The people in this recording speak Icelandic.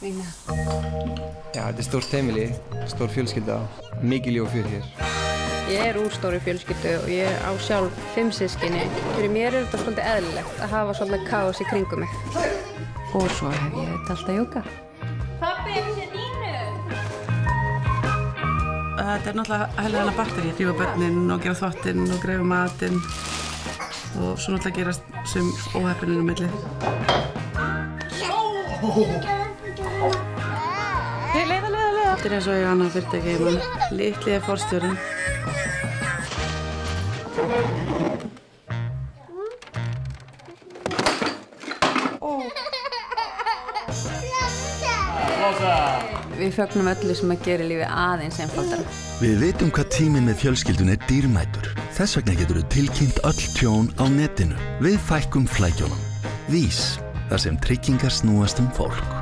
Vína. Já, þetta stórt heimili, stór fjölskylda, mikið líf og fjör hér. Ég úr stóri fjölskyldu og ég á sjálf 5 systkini. Fyrir mér þetta svolítið eðlilegt að hafa svolítið kaos í kringum mig. Og svo hef ég þetta alltaf jóga. Pabbi, þessi Nínu! Þetta náttúrulega heilaðana batteri. Rífa börnin og gera þvottinn og greifa matinn. Og svo náttúrulega gerast sem óheppininn á milli. Leiða. Þetta eins og ég annað fyrirtæki heima. Litli forstjórinn. Við fögnum öllu sem að gera lífið aðeins einfaldara. Við vitum hvað tíminn með fjölskyldun er dýrmætur. Þess vegna getur þú tilkynnt öll tjón á netinu. Við fækkum flækjónum. Vís, þar sem tryggingar snúast fólk.